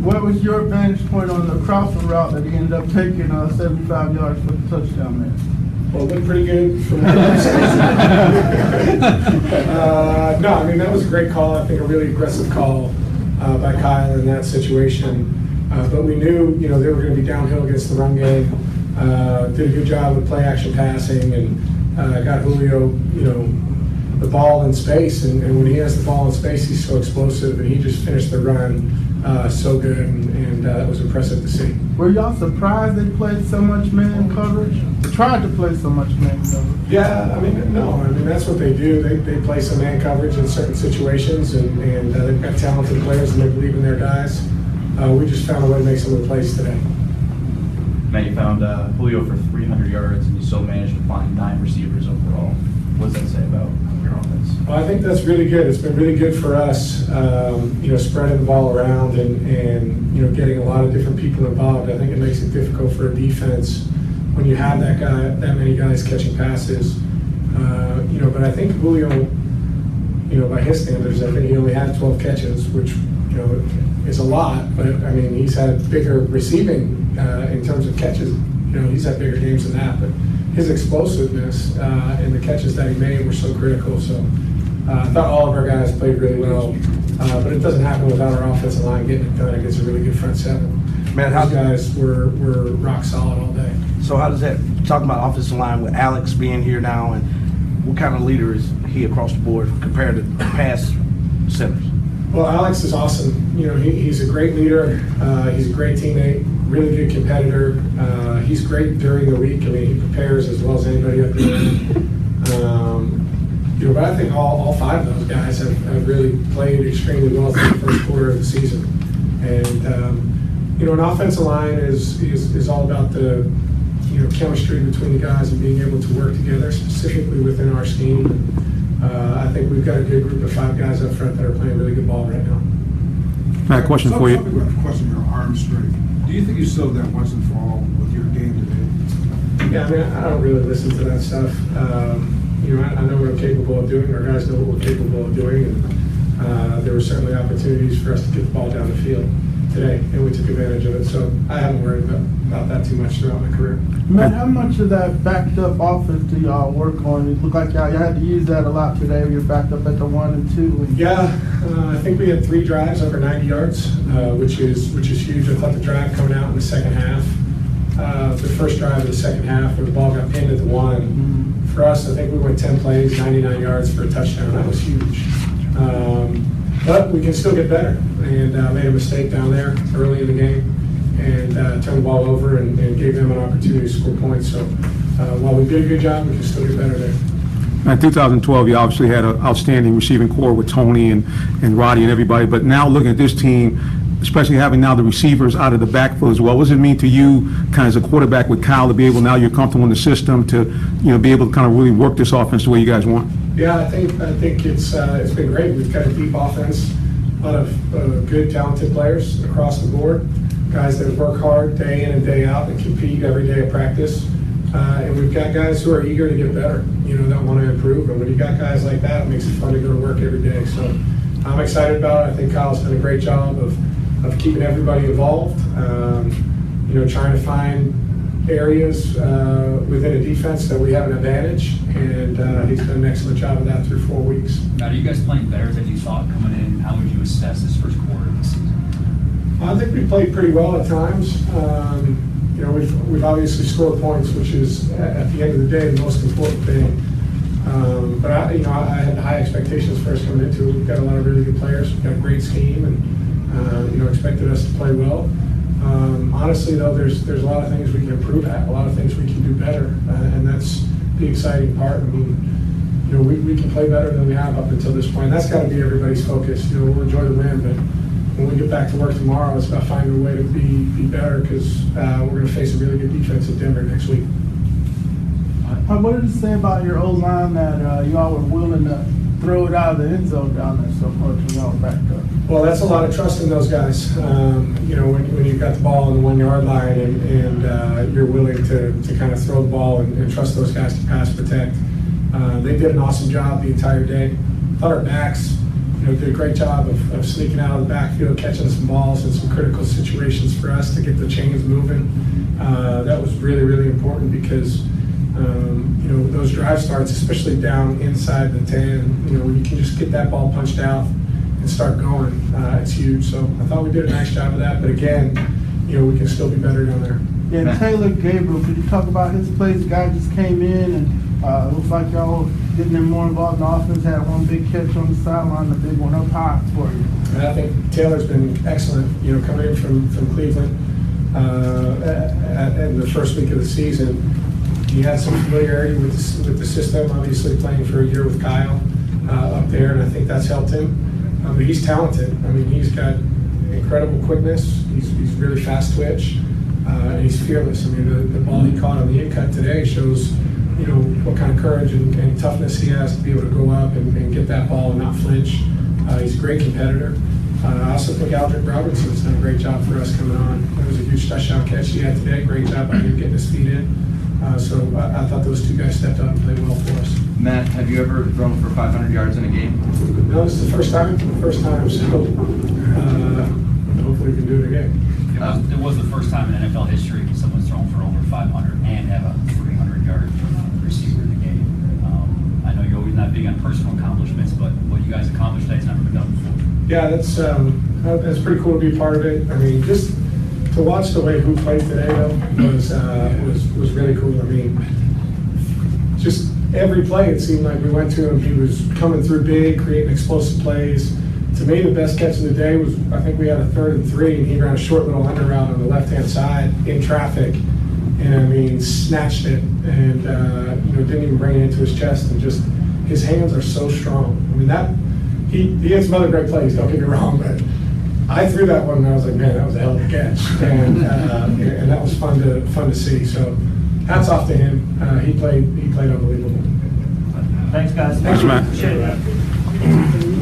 What was your vantage point on the crossing route that he ended up taking 75 yards for the touchdown there? Well, it looked pretty good from No, I mean, that was a great call. I think a really aggressive call by Kyle in that situation. But we knew, they were going to be downhill against the run game. Did a good job with play action passing and got Julio, the ball in space. And when he has the ball in space, he's so explosive, and he just finished the run so good, and that was impressive to see. Were y'all surprised they played so much man coverage? They tried to play so much man coverage. Yeah, that's what they do. They play some man coverage in certain situations, and they've got talented players, and they believe in their guys. We just found a way to make some of the plays today. Matt, you found Julio for 300 yards, and you still managed to find 9 receivers overall. What does that say about your offense? Well, I think that's really good. It's been really good for us, spreading the ball around and getting a lot of different people involved. I think it makes it difficult for a defense when you have that many guys catching passes. But I think Julio, by his standards, I think he only had 12 catches, which, is a lot. But I mean, he's had bigger receiving in terms of catches. He's had bigger games than that. But his explosiveness and the catches that he made were so critical. So I thought all of our guys played really well. But it doesn't happen without our offensive line getting it done against a really good front seven. Man, those guys were rock solid all day. So how does that, talking about offensive line with Alex being here now, and what kind of leader is he across the board compared to past centers? Well, Alex is awesome. He's a great leader. He's a great teammate, really good competitor. He's great during the week. I mean, he prepares as well as anybody up there. But I think all 5 of those guys have really played extremely well through the first quarter of the season. And an offensive line is all about the chemistry between the guys and being able to work together, specifically within our scheme. I think we've got a good group of 5 guys up front that are playing really good ball right now. I have a question for you. Something about the question of your arm strength. Do you think you still have that once and for all with your game today? Yeah, I don't really listen to that stuff. I know what I'm capable of doing. Our guys know what we're capable of doing, and there were certainly opportunities for us to get the ball down the field today, and we took advantage of it. So I haven't worried about that too much throughout my career. Matt, how much of that backed up offense do y'all work on? It looked like y'all had to use that a lot today. You're backed up at the 1 and 2. Yeah, I think we had 3 drives over 90 yards, which is huge. I thought the drive coming out in the second half, the first drive of the second half, where the ball got pinned at the 1. For us, I think we went 10 plays, 99 yards for a touchdown. That was huge. But we can still get better, and made a mistake down there early in the game, and turned the ball over and gave them an opportunity to score points. So while we did a good job, we can still get better there. In 2012, you obviously had an outstanding receiving core with Tony and Roddy and everybody, but now looking at this team, especially having now the receivers out of the backfield as well, what does it mean to you kind of as a quarterback with Kyle to be able, now you're comfortable in the system, to be able to kind of really work this offense the way you guys want? Yeah, I think it's been great. We've got a deep offense, a lot of good, talented players across the board, guys that work hard day in and day out and compete every day at practice. And we've got guys who are eager to get better, that want to improve. And when you got guys like that, it makes it fun to go to work every day. So I'm excited about it. I think Kyle's done a great job of keeping everybody involved, trying to find areas within a defense that we have an advantage, and he's done an excellent job of that through 4 weeks. Now, are you guys playing better than you thought coming in? How would you assess this first quarter of the season? I think we played pretty well at times. We've obviously scored points, which is at the end of the day the most important thing. But I had high expectations for us coming into it. We've got a lot of really good players. We've got a great scheme, and expected us to play well. Honestly, though, there's a lot of things we can improve at, a lot of things we can do better, and that's the exciting part. I mean, we can play better than we have up until this point. That's got to be everybody's focus. We'll enjoy the win, but when we get back to work tomorrow, it's about finding a way to be better, because we're going to face a really good defense in Denver next week. What did it say about your O-line that y'all were willing to throw it out of the end zone down there so much when y'all backed up? Well, that's a lot of trust in those guys. When you've got the ball on the 1 yard line and you're willing to kind of throw the ball and trust those guys to pass protect. They did an awesome job the entire day. I thought our backs, did a great job of sneaking out of the backfield, catching some balls in some critical situations for us to get the chains moving. That was really, really important because, those drive starts, especially down inside the 10, when you can just get that ball punched out and start going, it's huge. So I thought we did a nice job of that. But again, we can still be better down there. Yeah, and Taylor Gabriel, could you talk about his plays? The guy just came in and it looks like y'all getting him more involved in the offense. Had one big catch on the sideline, a big one up high for you. And I think Taylor's been excellent, coming in from Cleveland in the first week of the season. He had some familiarity with the system, obviously playing for a year with Kyle up there, and I think that's helped him. But he's talented. I mean, he's got incredible quickness. He's really fast twitch. And he's fearless. I mean, the ball he caught on the in-cut today shows, what kind of courage and toughness he has to be able to go up and get that ball and not flinch. He's a great competitor. I also think Aldrick Robinson's done a great job for us coming on. That was a huge touchdown catch he had today. Great job by him getting his feet in. So I thought those two guys stepped up and played well for us. Matt, have you ever thrown for 500 yards in a game? No, this is the first time. So hopefully we can do it again. It was the first time in NFL history someone's thrown for over 500 and have a 300-yard receiver in the game. I know you're always not big on personal accomplishments, but what you guys accomplished today has never been done before. Yeah, that's pretty cool to be part of it. I mean, just to watch the way who played today though was really cool. I mean, just every play it seemed like we went to him. He was coming through big, creating explosive plays. To me, the best catch of the day was, I think we had a 3rd and 3, and he ran a short little under route on the left-hand side in traffic, and I mean, snatched it, and didn't even bring it into his chest, and just, his hands are so strong. I mean, he had some other great plays, don't get me wrong, but I threw that one, and I was like, man, that was a hell of a catch, and that was fun to see. So, hats off to him. He played unbelievable. Thanks, guys. Thanks, Matt. Appreciate it.